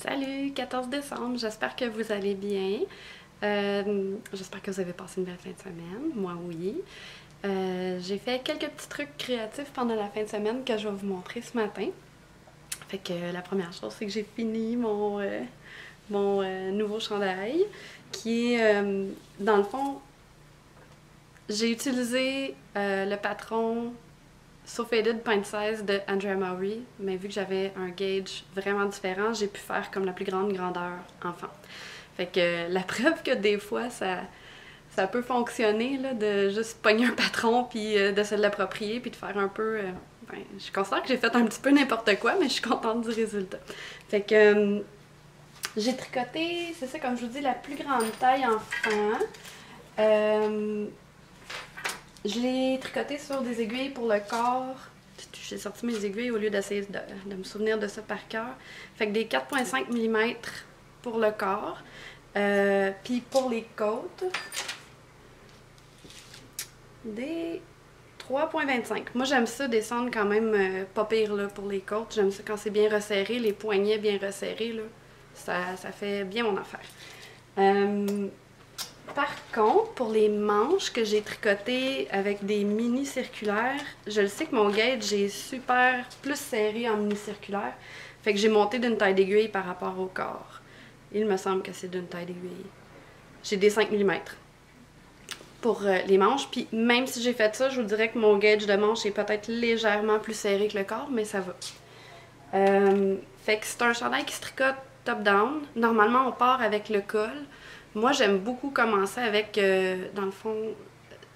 Salut, 14 décembre, j'espère que vous allez bien. J'espère que vous avez passé une belle fin de semaine, moi oui. J'ai fait quelques petits trucs créatifs pendant la fin de semaine que je vais vous montrer ce matin. Fait que la première chose, c'est que j'ai fini mon nouveau chandail qui est, dans le fond, j'ai utilisé le patron So Faded Pint Size de Andrea Mowry, mais vu que j'avais un gauge vraiment différent, j'ai pu faire comme la plus grande grandeur enfant. Fait que la preuve que des fois ça peut fonctionner là, de juste pogner un patron puis de se l'approprier puis de faire un peu. Ben, je considère que j'ai fait un petit peu n'importe quoi, mais je suis contente du résultat. Fait que j'ai tricoté, c'est ça comme je vous dis, la plus grande taille enfant. Je l'ai tricoté sur des aiguilles pour le corps. J'ai sorti mes aiguilles au lieu d'essayer de me souvenir de ça par cœur. Fait que des 4,5 mm pour le corps. Puis pour les côtes, des 3,25. Moi j'aime ça descendre quand même pas pire là, pour les côtes. J'aime ça quand c'est bien resserré, les poignets bien resserrés. Là. Ça fait bien mon affaire. Par contre, pour les manches que j'ai tricotées avec des mini circulaires, je le sais que mon gauge est super plus serré en mini circulaire. Fait que j'ai monté d'une taille d'aiguille par rapport au corps. Il me semble que c'est d'une taille d'aiguille. J'ai des 5 mm pour les manches. Puis même si j'ai fait ça, je vous dirais que mon gauge de manche est peut-être légèrement plus serré que le corps, mais ça va. Fait que c'est un chandail qui se tricote top-down. Normalement, on part avec le col. Moi, j'aime beaucoup commencer avec, dans le fond,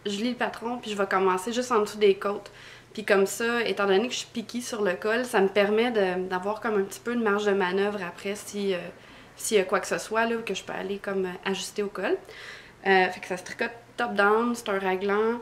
je lis le patron, puis je vais commencer juste en dessous des côtes. Puis comme ça, étant donné que je suis piquée sur le col, ça me permet d'avoir comme un petit peu de marge de manœuvre après s'il y a quoi que ce soit, là, que je peux aller comme ajuster au col. Fait que ça se tricote top-down, c'est un raglan.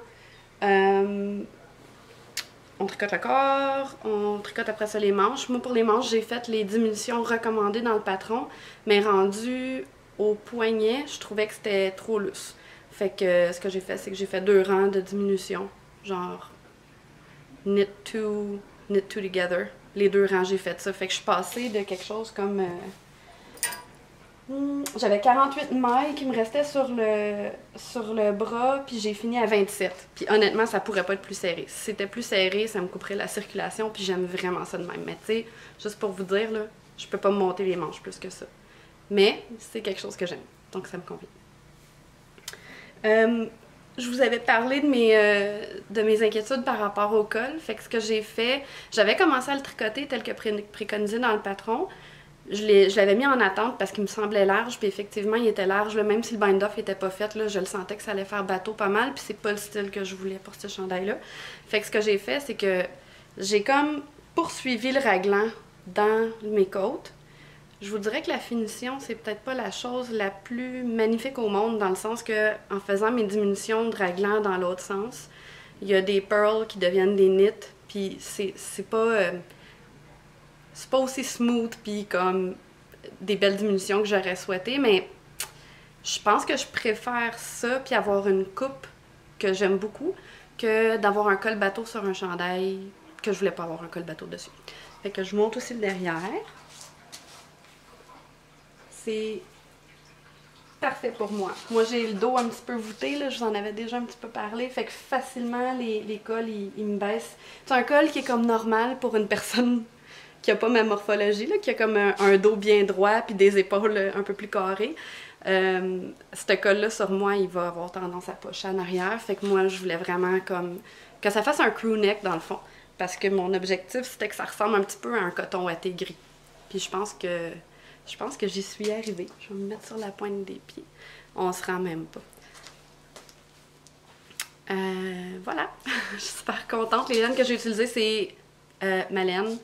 On tricote le corps, on tricote après ça les manches. Moi, pour les manches, j'ai fait les diminutions recommandées dans le patron, mais rendu au poignet, je trouvais que c'était trop lousse. Fait que ce que j'ai fait, c'est que j'ai fait 2 rangs de diminution. Genre, knit two together. Les 2 rangs, j'ai fait ça. Fait que je suis passée de quelque chose comme... j'avais 48 mailles qui me restaient sur le bras, puis j'ai fini à 27. Puis honnêtement, ça pourrait pas être plus serré. Si c'était plus serré, ça me couperait la circulation, puis j'aime vraiment ça de même. Mais tu sais, juste pour vous dire, là, je peux pas me monter les manches plus que ça. Mais c'est quelque chose que j'aime, donc ça me convient. Je vous avais parlé de mes inquiétudes par rapport au col. Fait que ce que j'ai fait, j'avais commencé à le tricoter tel que préconisé dans le patron. Je l'avais mis en attente parce qu'il me semblait large, puis effectivement il était large, là, même si le bind-off était pas fait, là, je le sentais que ça allait faire bateau pas mal, puis c'est pas le style que je voulais pour ce chandail-là. Fait que ce que j'ai fait, c'est que j'ai comme poursuivi le raglan dans mes côtes. Je vous dirais que la finition, c'est peut-être pas la chose la plus magnifique au monde, dans le sens que en faisant mes diminutions de raglan dans l'autre sens, il y a des pearls qui deviennent des knits, puis c'est pas aussi smooth puis comme des belles diminutions que j'aurais souhaité, mais je pense que je préfère ça puis avoir une coupe que j'aime beaucoup que d'avoir un col bateau sur un chandail que je voulais pas avoir un col bateau dessus. Fait que je monte aussi le derrière. C'est parfait pour moi. Moi, j'ai le dos un petit peu voûté, là, je vous en avais déjà un petit peu parlé, fait que facilement, les cols, ils me baissent. C'est un col qui est comme normal pour une personne qui a pas ma morphologie, là, qui a comme un dos bien droit puis des épaules un peu plus carrées. Ce col-là, sur moi, il va avoir tendance à pocher en arrière, fait que moi, je voulais vraiment comme que ça fasse un crew neck, dans le fond, parce que mon objectif, c'était que ça ressemble un petit peu à un coton ouaté gris. Puis je pense que j'y suis arrivée. Je vais me mettre sur la pointe des pieds. On se rend même pas. Voilà. Je suis super contente. Les laines que j'ai utilisées, c'est ma laine.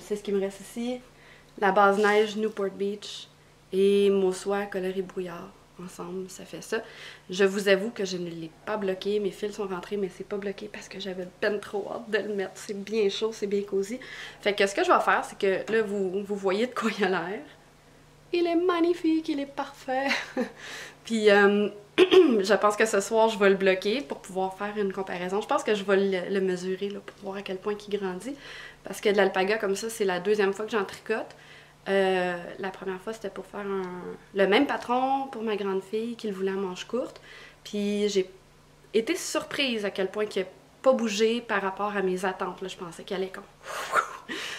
C'est ce qui me reste ici. La base neige Newport Beach et mon soie coloris brouillard. Ensemble, ça fait ça. Je vous avoue que je ne l'ai pas bloqué. Mes fils sont rentrés, mais c'est pas bloqué parce que j'avais peine trop hâte de le mettre. C'est bien chaud, c'est bien cosy. Fait que ce que je vais faire, c'est que là, vous voyez de quoi il a l'air. Il est magnifique, il est parfait. Puis, je pense que ce soir, je vais le bloquer pour pouvoir faire une comparaison. Je pense que je vais le mesurer là, pour voir à quel point il grandit. Parce que de l'alpaga comme ça, c'est la 2e fois que j'en tricote. La première fois, c'était pour faire le même patron pour ma grande fille qui le voulait en manche courte. Puis j'ai été surprise à quel point il n'a pas bougé par rapport à mes attentes. Là, je pensais qu'elle allait comme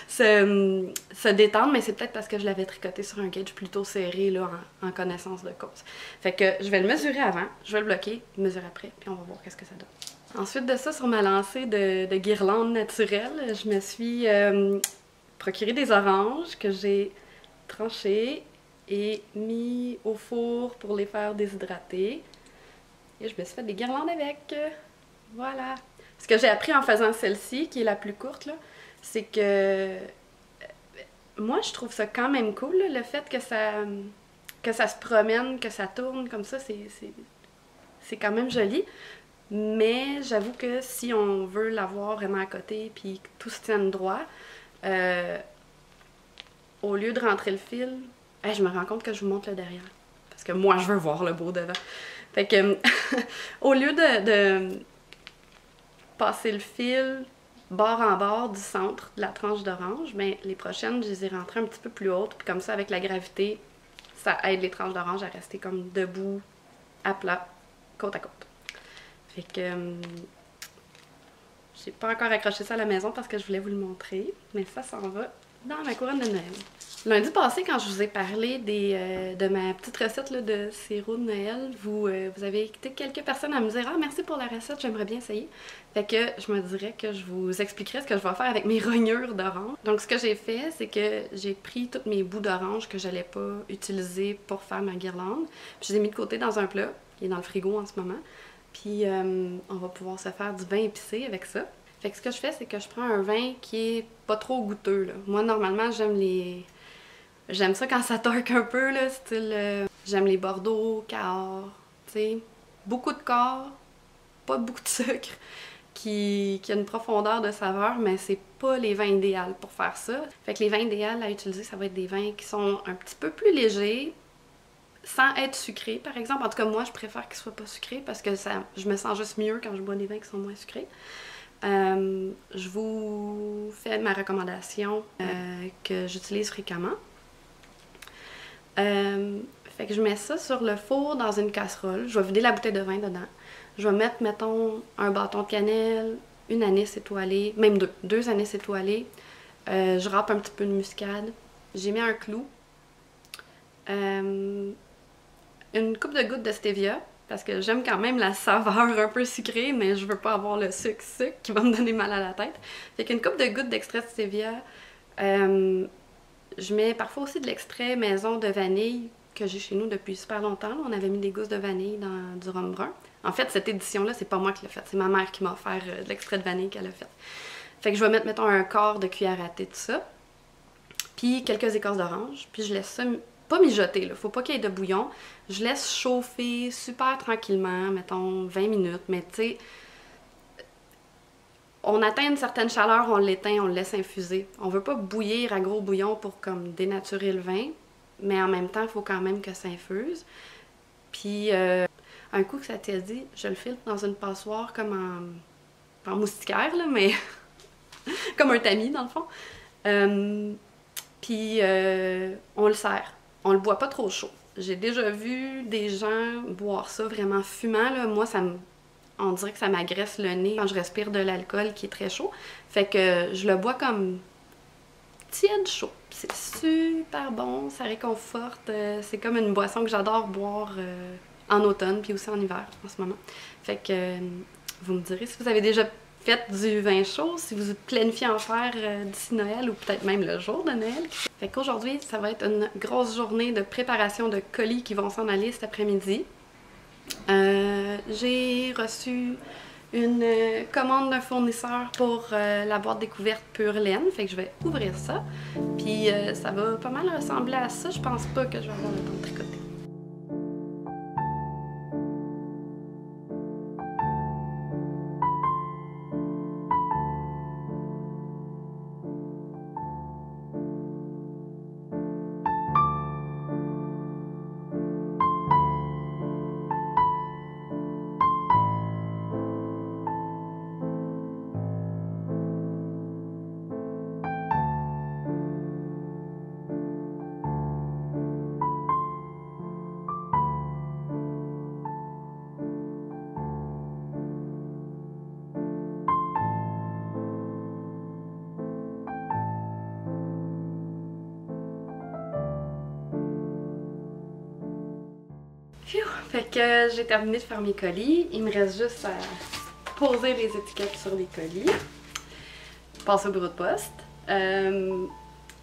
se détendre, mais c'est peut-être parce que je l'avais tricoté sur un gauge plutôt serré là, en connaissance de cause. Fait que je vais le mesurer avant, je vais le bloquer, mesurer après, puis on va voir qu'est-ce que ça donne. Ensuite de ça, sur ma lancée de guirlandes naturelles, je me suis procuré des oranges que j'ai tranchées et mis au four pour les faire déshydrater. Et je me suis fait des guirlandes avec. Voilà. Ce que j'ai appris en faisant celle-ci, qui est la plus courte, là, c'est que moi, je trouve ça quand même cool, là, le fait que ça se promène, que ça tourne comme ça, c'est quand même joli. Mais j'avoue que si on veut l'avoir vraiment à côté puis que tout se tienne droit, au lieu de rentrer le fil, je me rends compte que je vous montre le derrière. Parce que moi, je veux voir le beau devant. Fait que, au lieu de passer le fil bord en bord du centre de la tranche d'orange, mais les prochaines, je les ai rentrées un petit peu plus hautes. Puis comme ça, avec la gravité, ça aide les tranches d'orange à rester comme debout, à plat, côte à côte. Fait que j'ai pas encore accroché ça à la maison parce que je voulais vous le montrer, mais ça s'en va dans ma couronne de Noël. Lundi passé, quand je vous ai parlé de ma petite recette là, de sirop de Noël, vous avez été quelques personnes à me dire « Ah, merci pour la recette, j'aimerais bien essayer. » Fait que je me dirais que je vous expliquerai ce que je vais faire avec mes rognures d'orange. Donc ce que j'ai fait, c'est que j'ai pris tous mes bouts d'orange que j'allais pas utiliser pour faire ma guirlande, puis je les ai mis de côté dans un plat, qui est dans le frigo en ce moment. Puis on va pouvoir se faire du vin épicé avec ça. Fait que ce que je fais, c'est que je prends un vin qui est pas trop goûteux, là. Moi, normalement, j'aime ça quand ça torque un peu, là, style... j'aime les Bordeaux, Cahors, tu sais. Beaucoup de corps, pas beaucoup de sucre, qui a une profondeur de saveur, mais c'est pas les vins idéaux pour faire ça. Fait que les vins idéaux à utiliser, ça va être des vins qui sont un petit peu plus légers, sans être sucrés, par exemple. En tout cas, moi, je préfère qu'ils soient pas sucrés parce que je me sens juste mieux quand je bois des vins qui sont moins sucrés. Je vous fais ma recommandation que j'utilise fréquemment. Fait que je mets ça sur le four dans une casserole. Je vais vider la bouteille de vin dedans. Je vais mettre, mettons, un bâton de cannelle, une anis étoilée, même deux anis étoilés. Je râpe un petit peu de muscade. J'ai mis un clou. Une coupe de gouttes de stevia, parce que j'aime quand même la saveur un peu sucrée, mais je veux pas avoir le sucre qui va me donner mal à la tête. Fait qu'une coupe de gouttes d'extrait de stevia. Je mets parfois aussi de l'extrait maison de vanille que j'ai chez nous depuis super longtemps. On avait mis des gousses de vanille dans du rhum brun. En fait, cette édition-là, c'est pas moi qui l'ai faite, c'est ma mère qui m'a offert de l'extrait de vanille qu'elle a fait. Fait que je vais mettre, mettons, un quart de cuillère à thé de ça, puis quelques écorces d'orange, puis je laisse ça pas mijoter, là, faut pas qu'il y ait de bouillon. Je laisse chauffer super tranquillement, mettons 20 minutes, mais tu sais, on atteint une certaine chaleur, on l'éteint, on le laisse infuser. On veut pas bouillir à gros bouillon pour comme dénaturer le vin, mais en même temps, il faut quand même que ça infuse. Puis, un coup que ça t'est dit, je le filtre dans une passoire comme en moustiquaire, là, mais comme un tamis dans le fond. Puis, on le sert. On le boit pas trop chaud. J'ai déjà vu des gens boire ça vraiment fumant, là. Moi, on dirait que ça m'agresse le nez quand je respire de l'alcool qui est très chaud. Fait que je le bois comme tiède chaud. C'est super bon, ça réconforte. C'est comme une boisson que j'adore boire en automne puis aussi en hiver en ce moment. Fait que vous me direz si vous avez déjà fait du vin chaud, si vous planifiez en faire d'ici Noël ou peut-être même le jour de Noël. Fait qu'aujourd'hui, ça va être une grosse journée de préparation de colis qui vont s'en aller cet après-midi. J'ai reçu une commande d'un fournisseur pour la boîte découverte Pure Laine, fait que je vais ouvrir ça. Puis ça va pas mal ressembler à ça, je pense pas que je vais avoir le temps de tricoter. Fait que j'ai terminé de faire mes colis. Il me reste juste à poser les étiquettes sur les colis. Passer au bureau de poste.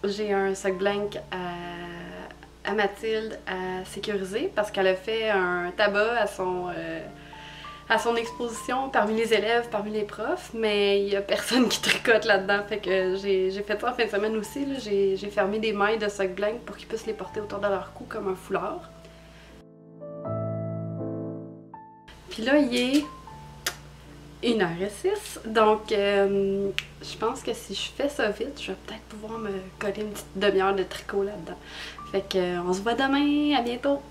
J'ai un sac blank à Mathilde à sécuriser parce qu'elle a fait un tabac à son exposition parmi les élèves, parmi les profs, mais il y a personne qui tricote là-dedans. Fait que j'ai fait ça en fin de semaine aussi. J'ai fermé des mailles de sac blank pour qu'ils puissent les porter autour de leur cou comme un foulard. Puis là, il est 1h06, donc je pense que si je fais ça vite, je vais peut-être pouvoir me coller une petite demi-heure de tricot là-dedans. Fait que on se voit demain, à bientôt!